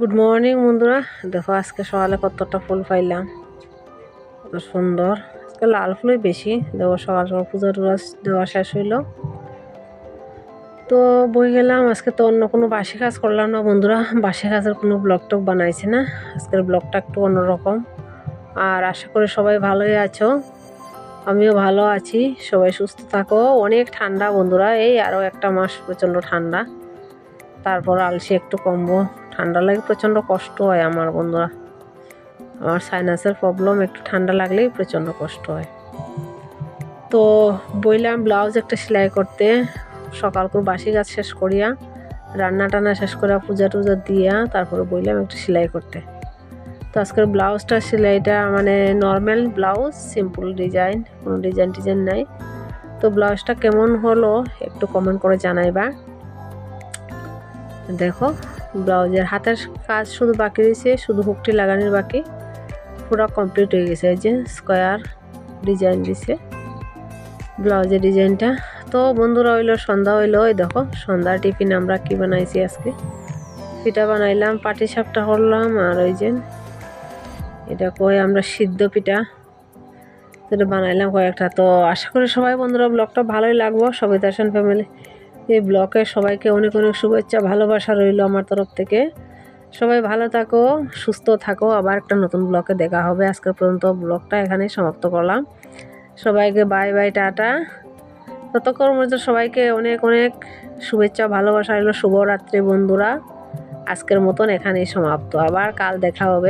Good morning বন্ধুরা, দেখো আজকে সকালে কতটা ফুল পাইলাম, কত সুন্দর। আজকে লাল ফুলই বেশি। দেখো সকাল সকাল পূজা টুজা দেওয়া শেষ হইলো, তো বই গেলাম। আজকে তো অন্য কোনো বাসি কাজ করলাম না বন্ধুরা, বাসি কাজের কোনো ব্লগ টক বানাইছি না। আজকের ব্লগটা একটু অন্যরকম। আর আশা করি সবাই ভালোই আছো, আমিও ভালো আছি। সবাই সুস্থ থাকো। অনেক ঠান্ডা বন্ধুরা, এই আরও একটা মাস প্রচণ্ড ঠান্ডা, তারপর আলসি একটু কমবো। ঠান্ডা লাগে প্রচণ্ড কষ্ট হয় আমার বন্ধুরা, আমার সাইনাসের প্রবলেম, একটু ঠান্ডা লাগলেই প্রচণ্ড কষ্ট হয়। তো বইলাম ব্লাউজ একটা সেলাই করতে, সকাল করে বাসি কাজ শেষ করিয়া, রান্না টান্না শেষ করিয়া, পূজা টুজা দিয়া, তারপরে বইলাম একটু সেলাই করতে। তো আজকের ব্লাউজটা সেলাইটা মানে নর্মাল ব্লাউজ, সিম্পল ডিজাইন, কোনো ডিজাইন নাই। তো ব্লাউজটা কেমন হলো একটু কমেন্ট করে জানাইবা। দেখো ব্লাউজের হাতের কাজ শুধু বাকি রয়েছে, শুধু হুকটি লাগানোর বাকি, পুরো কমপ্লিট হয়ে গেছে। এই যে স্কোয়ার ডিজাইন দিছে ব্লাউজের ডিজাইনটা। তো বন্ধুরা হইলো সন্ধ্যা হইলো, ওই দেখো সন্ধ্যার টিফিন আমরা কি বানাইছি আজকে, পিঠা বানাইলাম, পাটি সাপটা করলাম, আর ওই যে এটা কই আমরা সিদ্ধ পিঠা, সেটা বানাইলাম কয়েকটা। তো আশা করি সবাই বন্ধুরা ব্লগটা ভালোই লাগবো। সবিতা সেন ফ্যামিলি এই ব্লগে সবাইকে অনেক অনেক শুভেচ্ছা, ভালোবাসা রইল আমার তরফ থেকে। সবাই ভালো থাকো, সুস্থ থাকো। আবার একটা নতুন ব্লগে দেখা হবে। আজকের পর্যন্ত ব্লগটা এখানেই সমাপ্ত করলাম। সবাইকে বাই বাই, টাটা। ততক্ষণ মধ্যে সবাইকে অনেক অনেক শুভেচ্ছা, ভালোবাসা রইল। শুভরাত্রি বন্ধুরা, আজকের মতন এখানেই সমাপ্ত। আবার কাল দেখা হবে।